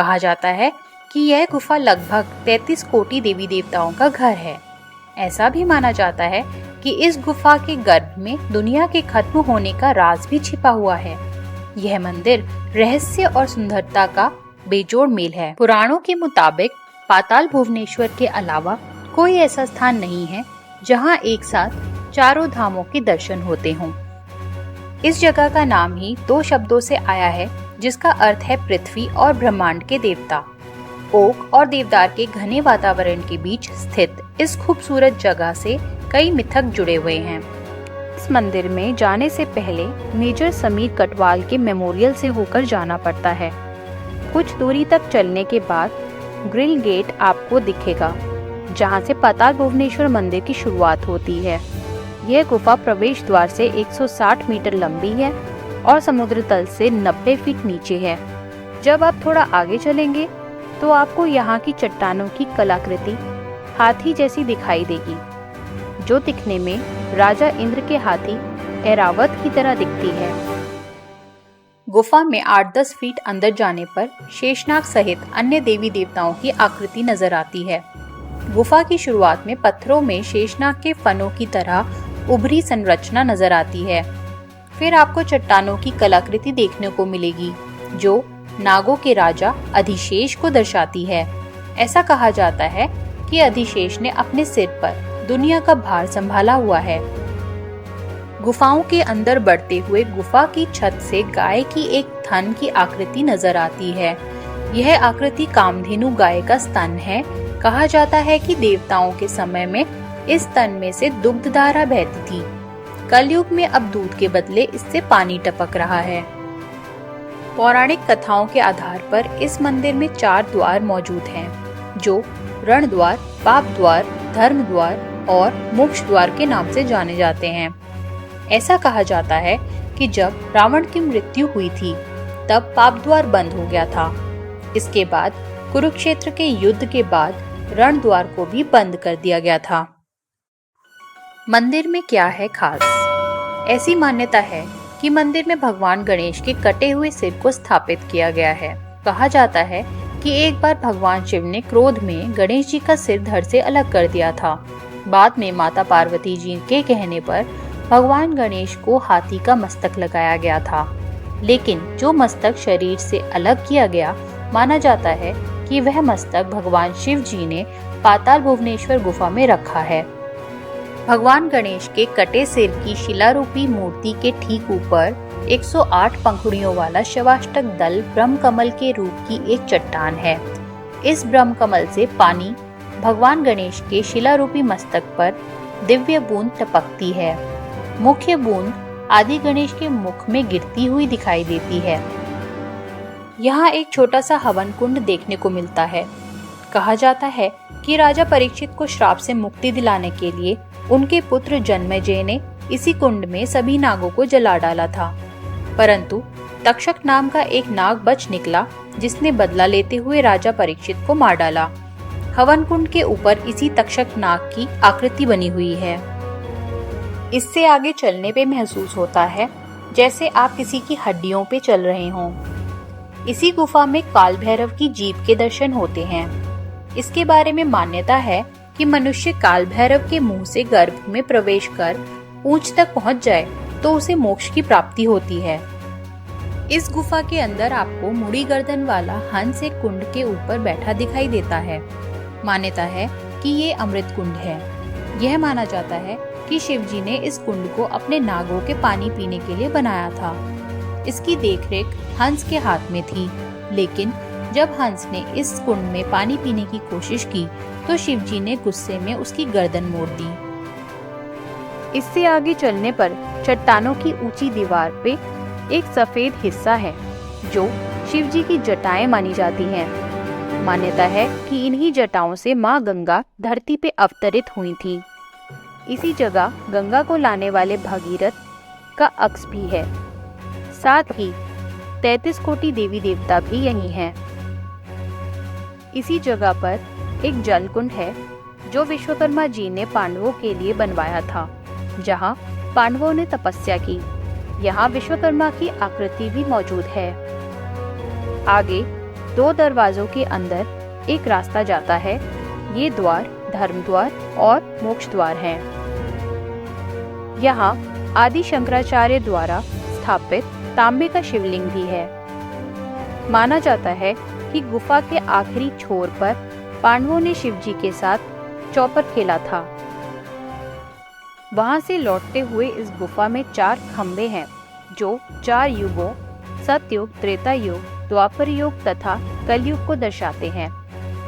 कहा जाता है कि यह गुफा लगभग 33 कोटि देवी देवताओं का घर है। ऐसा भी माना जाता है कि इस गुफा के गर्भ में दुनिया के खत्म होने का राज भी छिपा हुआ है। यह मंदिर रहस्य और सुंदरता का बेजोड़ मेल है। पुराणों के मुताबिक पाताल भुवनेश्वर के अलावा कोई ऐसा स्थान नहीं है जहां एक साथ चारों धामों के दर्शन होते हों। इस जगह का नाम ही 2 शब्दों से आया है, जिसका अर्थ है पृथ्वी और ब्रह्मांड के देवता। ओक और देवदार के घने वातावरण के बीच स्थित इस खूबसूरत जगह से कई मिथक जुड़े हुए हैं। इस मंदिर में जाने से पहले मेजर समीर कटवाल के मेमोरियल से होकर जाना पड़ता है। कुछ दूरी तक चलने के बाद ग्रिल गेट आपको दिखेगा, जहां से पाताल भुवनेश्वर मंदिर की शुरुआत होती है। यह गुफा प्रवेश द्वार से 160 मीटर लंबी है और समुद्र तल से 90 फीट नीचे है। जब आप थोड़ा आगे चलेंगे तो आपको यहाँ की चट्टानों की कलाकृति हाथी जैसी दिखाई देगी, जो दिखने में राजा इंद्र के हाथी ऐरावत की तरह दिखती है। गुफा में 8-10 फीट अंदर जाने पर शेषनाग सहित अन्य देवी देवताओं की आकृति नजर आती है। गुफा की शुरुआत में पत्थरों में शेषनाग के फनों की तरह उभरी संरचना नजर आती है। फिर आपको चट्टानों की कलाकृति देखने को मिलेगी, जो नागों के राजा अधिशेष को दर्शाती है। ऐसा कहा जाता है कि अधिशेष ने अपने सिर पर दुनिया का भार संभाला हुआ है। गुफाओं के अंदर बढ़ते हुए गुफा की छत से गाय की एक थन की आकृति नजर आती है। यह आकृति कामधेनु गाय का स्तन है। कहा जाता है कि देवताओं के समय में इस स्तन में से दुग्धधारा बहती थी। कलयुग में अब दूध के बदले इससे पानी टपक रहा है। पौराणिक कथाओं के आधार पर इस मंदिर में 4 द्वार मौजूद हैं, जो रण द्वार, पाप द्वार, धर्म द्वार और मोक्ष द्वार के नाम से जाने जाते हैं। ऐसा कहा जाता है कि जब रावण की मृत्यु हुई थी, तब पाप द्वार बंद हो गया था। इसके बाद कुरुक्षेत्र के युद्ध के बाद रण द्वार को भी बंद कर दिया गया था। मंदिर में क्या है खास? ऐसी मान्यता है कि मंदिर में भगवान गणेश के कटे हुए सिर को स्थापित किया गया है। कहा जाता है कि एक बार भगवान शिव ने क्रोध में गणेश जी का सिर धड़ से अलग कर दिया था। बाद में माता पार्वती जी के कहने पर भगवान गणेश को हाथी का मस्तक लगाया गया था, लेकिन जो मस्तक शरीर से अलग किया गया, माना जाता है कि वह मस्तक भगवान शिव जी ने पाताल भुवनेश्वर गुफा में रखा है। भगवान गणेश के कटे सिर की शिलारूपी मूर्ति के ठीक ऊपर 108 पंखुड़ियों वाला शिवाष्टक दल ब्रह्म कमल के रूप की एक चट्टान है। इस ब्रह्म कमल से पानी भगवान गणेश के शिलारूपी मस्तक पर दिव्य बूंद टपकती है। मुख्य बूंद आदि गणेश के मुख में गिरती हुई दिखाई देती है। यहाँ एक छोटा सा हवन कुंड देखने को मिलता है। कहा जाता है कि राजा परीक्षित को श्राप से मुक्ति दिलाने के लिए उनके पुत्र जन्मेजय ने इसी कुंड में सभी नागों को जला डाला था, परंतु तक्षक नाम का एक नाग बच निकला, जिसने बदला लेते हुए राजा परीक्षित को मार डाला। हवन कुंड के ऊपर इसी तक्षक नाग की आकृति बनी हुई है। इससे आगे चलने पे महसूस होता है जैसे आप किसी की हड्डियों पे चल रहे हों। इसी गुफा में काल भैरव की जीभ के दर्शन होते हैं। इसके बारे में मान्यता है कि मनुष्य काल भैरव के मुंह से गर्भ में प्रवेश कर पूंछ तक पहुंच जाए तो उसे मोक्ष की प्राप्ति होती है। इस गुफा के अंदर आपको मुड़ी गर्दन वाला हंस एक कुंड के ऊपर बैठा दिखाई देता है। मान्यता है कि ये अमृत कुंड है। यह माना जाता है कि शिव जी ने इस कुंड को अपने नागों के पानी पीने के लिए बनाया था। इसकी देखरेख हंस के हाथ में थी, लेकिन जब हंस ने इस कुंड में पानी पीने की कोशिश की तो शिव जी ने गुस्से में उसकी गर्दन मोड़ दी। इससे आगे चलने पर चट्टानों की ऊंची दीवार पे एक सफेद हिस्सा है, जो शिव जी की जटाएं मानी जाती हैं। मान्यता है कि इन्हीं जटाओं से माँ गंगा धरती पे अवतरित हुई थी। इसी जगह गंगा को लाने वाले भगीरथ का अक्ष भी है। साथ ही 33 कोटि देवी देवता भी यही हैं। इसी जगह पर एक जल कुंड है, जो विश्वकर्मा जी ने पांडवों के लिए बनवाया था, जहाँ पांडवों ने तपस्या की। यहाँ विश्वकर्मा की आकृति भी मौजूद है। आगे 2 दरवाजों के अंदर एक रास्ता जाता है। ये द्वार धर्म द्वार और मोक्ष द्वार हैं। यहाँ आदि शंकराचार्य द्वारा स्थापित तांबे का शिवलिंग भी है। माना जाता है कि गुफा के आखिरी छोर पर पांडवों ने शिवजी के साथ चौपर खेला था। वहां से लौटते हुए इस गुफा में 4 खंबे हैं जो 4 युगों सतयुग, त्रेता युग, द्वापर युग तथा कलयुग को दर्शाते हैं।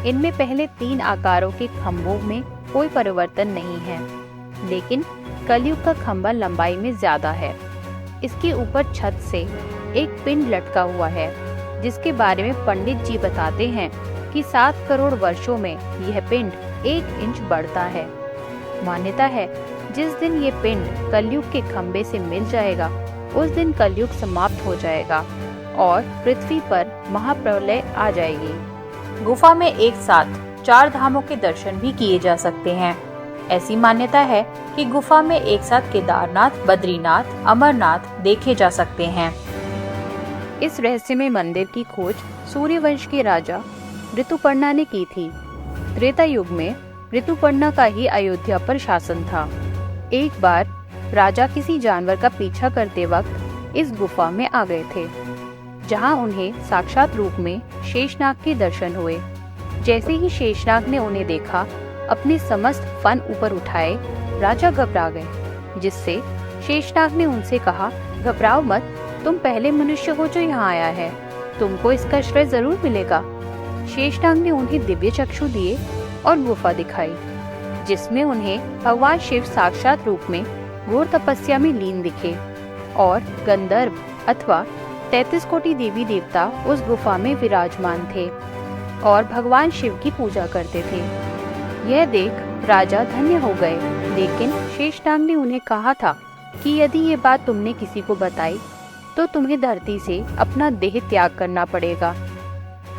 इनमें पहले 3 आकारों के खंभों में कोई परिवर्तन नहीं है, लेकिन कलयुग का खंभा लंबाई में ज्यादा है। इसके ऊपर छत से एक पिंड लटका हुआ है, जिसके बारे में पंडित जी बताते हैं कि 7 करोड़ वर्षों में यह पिंड 1 इंच बढ़ता है। मान्यता है जिस दिन ये पिंड कलयुग के खंभे से मिल जाएगा, उस दिन कलयुग समाप्त हो जाएगा और पृथ्वी पर महाप्रलय आ जाएगी। गुफा में एक साथ 4 धामों के दर्शन भी किए जा सकते हैं। ऐसी मान्यता है कि गुफा में एक साथ केदारनाथ, बद्रीनाथ, अमरनाथ देखे जा सकते हैं। इस रहस्यमय मंदिर की खोज सूर्यवंश के राजा ऋतुपर्णा ने की थी। त्रेता युग में ऋतुपर्णा का ही अयोध्या पर शासन था। एक बार राजा किसी जानवर का पीछा करते वक्त इस गुफा में आ गए थे, जहां उन्हें साक्षात रूप में शेषनाग के दर्शन हुए। जैसे ही शेषनाग ने उन्हें देखा, अपने समस्त फन ऊपर उठाए राजा घबरा गए, जिससे शेषनाग ने उनसे कहा, घबराओ मत, तुम पहले मनुष्य हो जो यहाँ आया है, तुमको इसका श्रेय जरूर मिलेगा। शेषनाग ने उन्हें दिव्य चक्षु दिए और गुफा दिखाई, जिसमें उन्हें भगवान शिव साक्षात रूप में घोर तपस्या में लीन दिखे और गंधर्व अथवा 33 कोटि देवी देवता उस गुफा में विराजमान थे और भगवान शिव की पूजा करते थे। यह देख राजा धन्य हो गए, लेकिन शेषनाग ने उन्हें कहा था कि यदि ये बात तुमने किसी को बताई तो तुम्हें धरती से अपना देह त्याग करना पड़ेगा।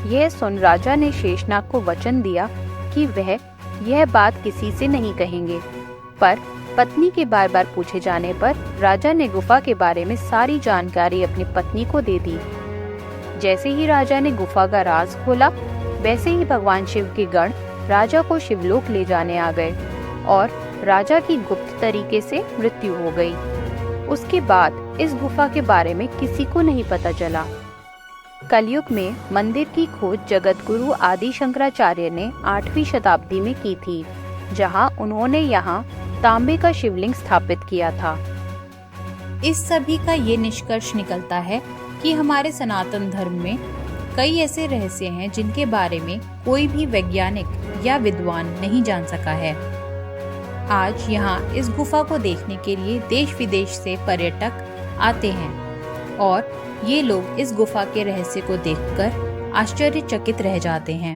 यह सुन राजा ने शेषनाग को वचन दिया कि वह यह बात किसी से नहीं कहेंगे, पर पत्नी के बार बार पूछे जाने पर राजा ने गुफा के बारे में सारी जानकारी अपनी पत्नी को दे दी। जैसे ही राजा ने गुफा का राज खोला, वैसे ही भगवान शिव के गण राजा को शिवलोक ले जाने आ गए और राजा की गुप्त तरीके से मृत्यु हो गई। उसके बाद इस गुफा के बारे में किसी को नहीं पता चला। कलयुग में मंदिर की खोज जगत गुरु आदि शंकराचार्य ने 8वीं शताब्दी में की थी, जहां उन्होंने यहाँ तांबे का शिवलिंग स्थापित किया था। इस सभी का ये निष्कर्ष निकलता है कि हमारे सनातन धर्म में कई ऐसे रहस्य हैं जिनके बारे में कोई भी वैज्ञानिक या विद्वान नहीं जान सका है। आज यहाँ इस गुफा को देखने के लिए देश विदेश से पर्यटक आते हैं और ये लोग इस गुफा के रहस्य को देखकर आश्चर्यचकित रह जाते हैं।